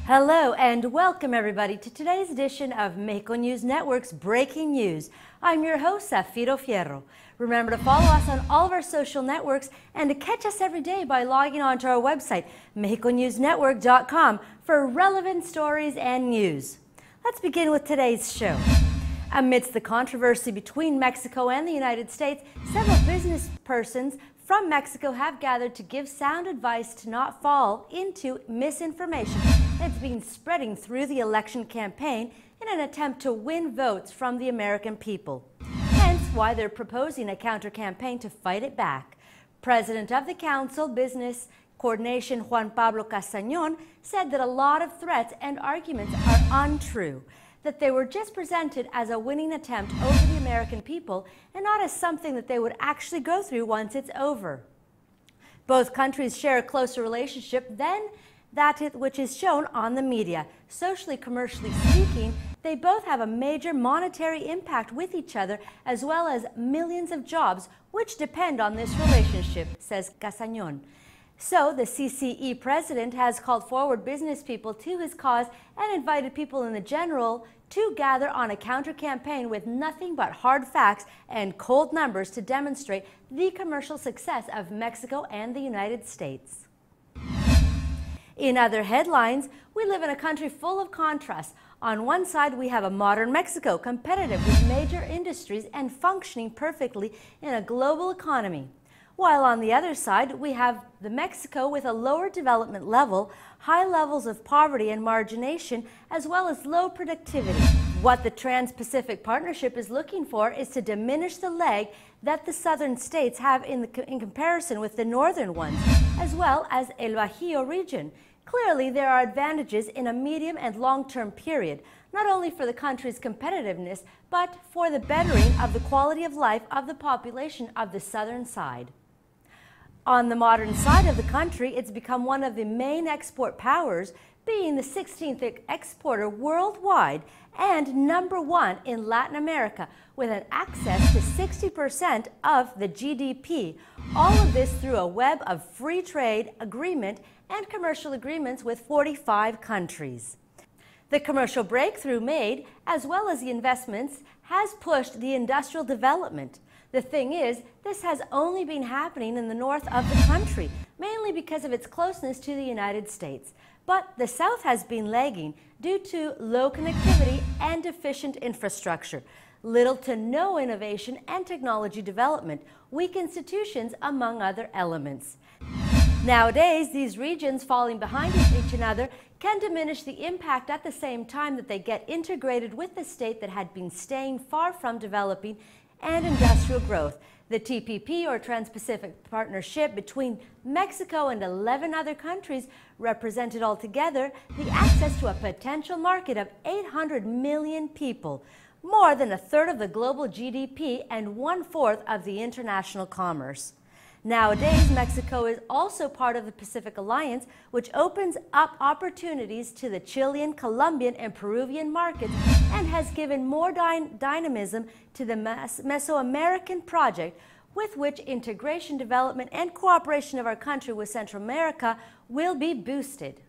Hello and welcome everybody to today's edition of Mexico News Network's Breaking News. I'm your host, Zafiro Fierro. Remember to follow us on all of our social networks and to catch us every day by logging on to our website, MexicoNewsNetwork.com, for relevant stories and news. Let's begin with today's show. Amidst the controversy between Mexico and the United States, several business persons from Mexico have gathered to give sound advice to not fall into misinformation that's been spreading through the election campaign in an attempt to win votes from the American people. Hence why they're proposing a counter-campaign to fight it back. President of the Council Business Coordination, Juan Pablo Castañón, said that a lot of threats and arguments are untrue, that they were just presented as a winning attempt over the American people and not as something that they would actually go through once it's over. Both countries share a closer relationship than that which is shown on the media. Socially, commercially speaking, they both have a major monetary impact with each other, as well as millions of jobs which depend on this relationship, says Castañón. So the CCE president has called forward business people to his cause and invited people in the general to gather on a counter-campaign with nothing but hard facts and cold numbers to demonstrate the commercial success of Mexico and the United States. In other headlines, we live in a country full of contrasts. On one side, we have a modern Mexico, competitive with major industries and functioning perfectly in a global economy. While on the other side, we have the Mexico with a lower development level, high levels of poverty and margination, as well as low productivity. What the Trans-Pacific Partnership is looking for is to diminish the lag that the southern states have in comparison with the northern ones, as well as El Bajío region. Clearly, there are advantages in a medium and long-term period, not only for the country's competitiveness, but for the bettering of the quality of life of the population of the southern side. On the modern side of the country, it's become one of the main export powers, being the 16th exporter worldwide and #1 in Latin America, with an access to 60% of the GDP. All of this through a web of free trade agreement and commercial agreements with 45 countries. The commercial breakthrough made, as well as the investments, has pushed the industrial development. The thing is, this has only been happening in the north of the country, mainly because of its closeness to the United States. But the south has been lagging due to low connectivity and deficient infrastructure, little to no innovation and technology development, weak institutions, among other elements. Nowadays, these regions falling behind each another can diminish the impact at the same time that they get integrated with the state that had been staying far from developing and industrial growth. The TPP, or Trans-Pacific Partnership, between Mexico and 11 other countries represented altogether the access to a potential market of 800 million people, more than a third of the global GDP and 1/4 of the international commerce. Nowadays, Mexico is also part of the Pacific Alliance, which opens up opportunities to the Chilean, Colombian, and Peruvian markets and has given more dynamism to the Mesoamerican project, with which integration, development, and cooperation of our country with Central America will be boosted.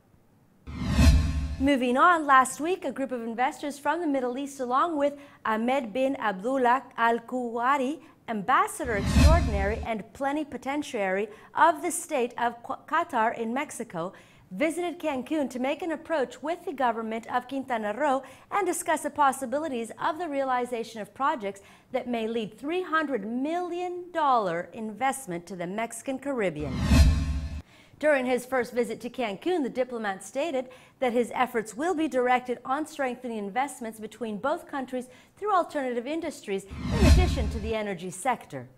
Moving on, last week, a group of investors from the Middle East, along with Ahmed bin Abdullah Al Kuwari, Ambassador Extraordinary and Plenipotentiary of the State of Qatar in Mexico, visited Cancun to make an approach with the government of Quintana Roo and discuss the possibilities of the realization of projects that may lead $300 million investment to the Mexican Caribbean. During his first visit to Cancun, the diplomat stated that his efforts will be directed on strengthening investments between both countries through alternative industries, in addition to the energy sector.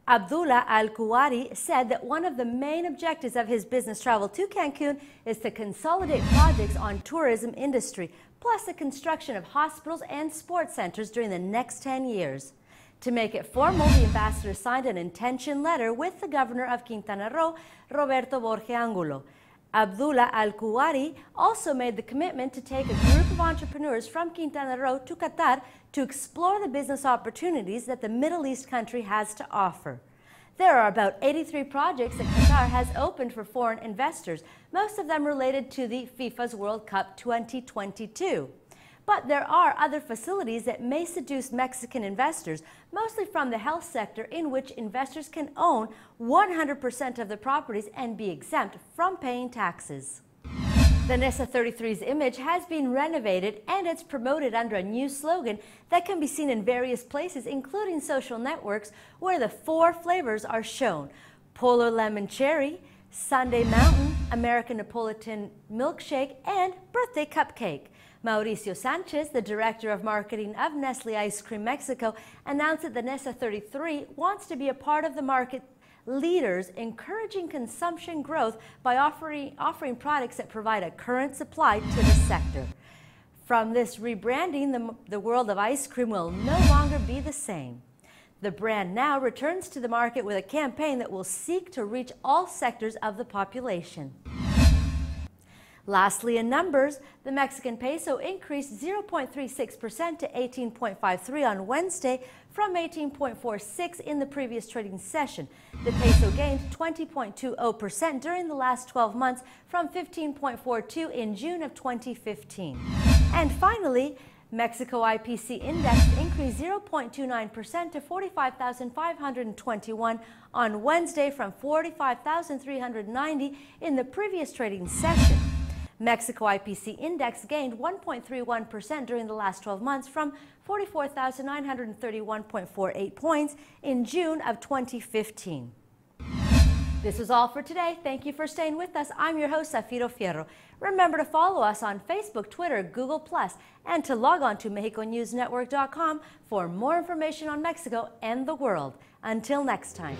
Abdullah Al Kuwari said that one of the main objectives of his business travel to Cancun is to consolidate projects on tourism industry, plus the construction of hospitals and sports centers during the next 10 years. To make it formal, the ambassador signed an intention letter with the governor of Quintana Roo, Roberto Borge Angulo. Abdullah Al Kuwari also made the commitment to take a group of entrepreneurs from Quintana Roo to Qatar to explore the business opportunities that the Middle East country has to offer. There are about 83 projects that Qatar has opened for foreign investors, most of them related to the FIFA's World Cup 2022. But there are other facilities that may seduce Mexican investors, mostly from the health sector, in which investors can own 100% of the properties and be exempt from paying taxes. The Nesa 33's image has been renovated and it's promoted under a new slogan that can be seen in various places, including social networks, where the 4 flavors are shown: Polar Lemon Cherry, Sunday Mountain, American Napolitan Milkshake, and Birthday Cupcake. Mauricio Sanchez, the director of marketing of Nestle Ice Cream Mexico, announced that the Nesa 33 wants to be a part of the market leaders, encouraging consumption growth by offering products that provide a current supply to the sector. From this rebranding, the world of ice cream will no longer be the same. The brand now returns to the market with a campaign that will seek to reach all sectors of the population. Lastly, in numbers, the Mexican peso increased 0.36% to 18.53 on Wednesday from 18.46 in the previous trading session. The peso gained 20.20% during the last 12 months from 15.42 in June of 2015. And finally, Mexico IPC index increased 0.29% to 45,521 on Wednesday from 45,390 in the previous trading session. Mexico IPC index gained 1.31% during the last 12 months from 44,931.48 points in June of 2015. This was all for today. Thank you for staying with us. I'm your host, Zafiro Fierro. Remember to follow us on Facebook, Twitter, Google+, and to log on to MexicoNewsNetwork.com for more information on Mexico and the world. Until next time.